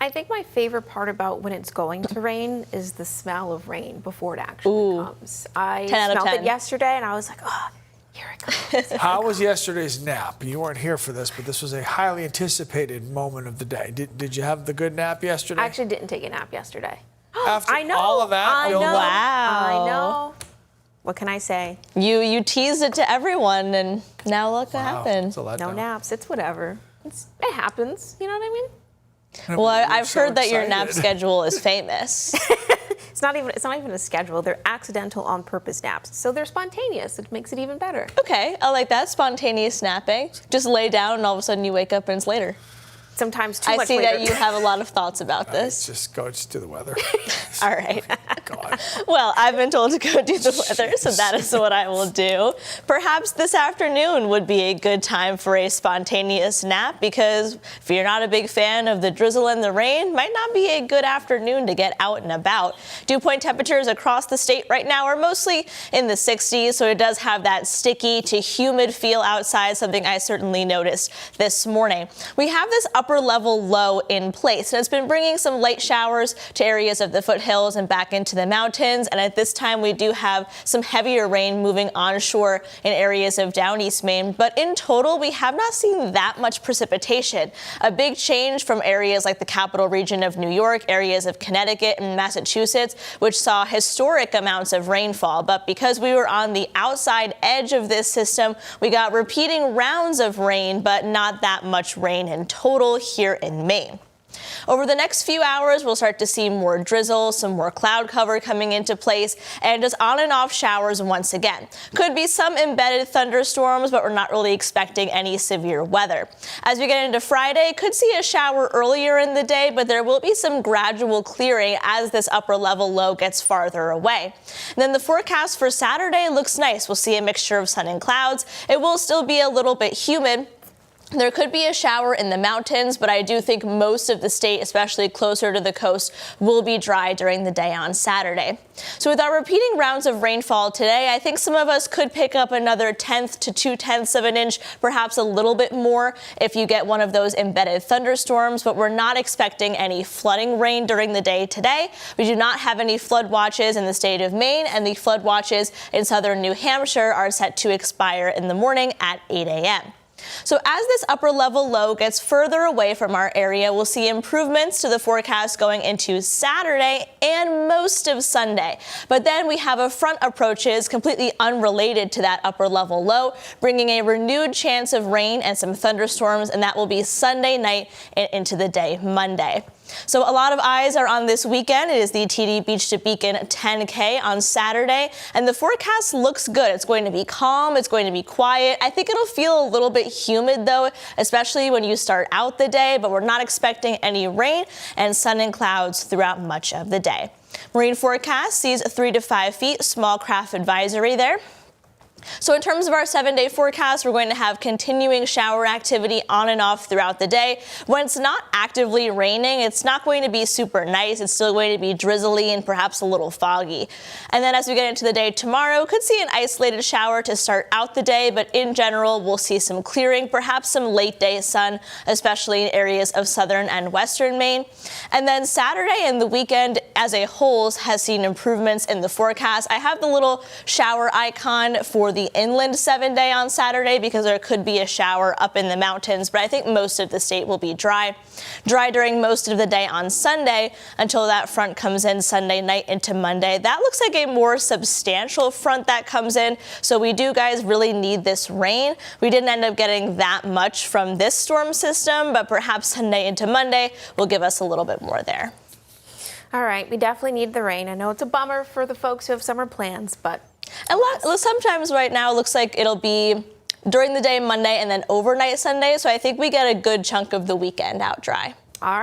I think my favorite part about when it's going to rain is the smell of rain before it actually comes. I 10 out of smelled 10. it yesterday and I was like, oh, here it comes. How was yesterday's nap? You weren't here for this, but this was a highly anticipated moment of the day. Did you have the good nap yesterday? I actually didn't take a nap yesterday. After I know. all of that? I know. Wow. I know. What can I say? You teased it to everyone, and now look what happened. It's a letdown. No naps. It's whatever. It happens. You know what I mean? Well, I've so heard that your nap excited. schedule is famous. It's not even a schedule. They're accidental on purpose naps. So they're spontaneous. It makes it even better. Okay, I like that, spontaneous napping. Just lay down and all of a sudden you wake up and it's later. Sometimes too I much see later. that you have a lot of thoughts about this. Just do the weather. All right. God. Well, I've been told to go do the weather, so that is what I will do. Perhaps this afternoon would be a good time for a spontaneous nap, because if you're not a big fan of the drizzle and the rain, might not be a good afternoon to get out and about. Dew point temperatures across the state right now are mostly in the 60s, so it does have that sticky to humid feel outside, something I certainly noticed this morning. We have this upper level low in place, and it's been bringing some light showers to areas of the foothills and back into the mountains. And at this time, we do have some heavier rain moving onshore in areas of down East Maine. But in total, we have not seen that much precipitation. A big change from areas like the capital region of New York, areas of Connecticut and Massachusetts, which saw historic amounts of rainfall. But because we were on the outside edge of this system, we got repeating rounds of rain, but not that much rain in total here in Maine. Over the next few hours, we'll start to see more drizzle, some more cloud cover coming into place, and just on and off showers once again. Could be some embedded thunderstorms, but we're not really expecting any severe weather. As we get into Friday, could see a shower earlier in the day, but there will be some gradual clearing as this upper level low gets farther away. And then the forecast for Saturday looks nice. We'll see a mixture of sun and clouds. It will still be a little bit humid. There could be a shower in the mountains, but I do think most of the state, especially closer to the coast, will be dry during the day on Saturday. So with our repeating rounds of rainfall today, I think some of us could pick up another 1/10 to 2/10 of an inch, perhaps a little bit more if you get one of those embedded thunderstorms, but we're not expecting any flooding rain during the day today. We do not have any flood watches in the state of Maine, and the flood watches in southern New Hampshire are set to expire in the morning at 8 a.m. So as this upper level low gets further away from our area, we'll see improvements to the forecast going into Saturday and most of Sunday. But then we have a front approaches completely unrelated to that upper level low, bringing a renewed chance of rain and some thunderstorms, and that will be Sunday night and into the day Monday. So a lot of eyes are on this weekend. It is the TD Beach to Beacon 10K on Saturday, and the forecast looks good. It's going to be calm. It's going to be quiet. I think it'll feel a little bit humid, though, especially when you start out the day, but we're not expecting any rain, and sun and clouds throughout much of the day. Marine forecast sees 3 to 5 feet, small craft advisory there. So in terms of our 7-day forecast, we're going to have continuing shower activity on and off throughout the day. When it's not actively raining, it's not going to be super nice. It's still going to be drizzly and perhaps a little foggy. And then as we get into the day tomorrow, could see an isolated shower to start out the day, but in general, we'll see some clearing, perhaps some late day sun, especially in areas of southern and western Maine. And then Saturday and the weekend as a whole has seen improvements in the forecast. I have the little shower icon for the inland 7-day on Saturday because there could be a shower up in the mountains, but I think most of the state will be dry. Dry during most of the day on Sunday until that front comes in Sunday night into Monday. That looks like a more substantial front that comes in, so we do, guys, really need this rain. We didn't end up getting that much from this storm system, but perhaps Sunday into Monday will give us a little bit more there. All right, we definitely need the rain. I know it's a bummer for the folks who have summer plans, but sometimes right now it looks like it'll be during the day Monday and then overnight Sunday, so I think we get a good chunk of the weekend out dry. all right.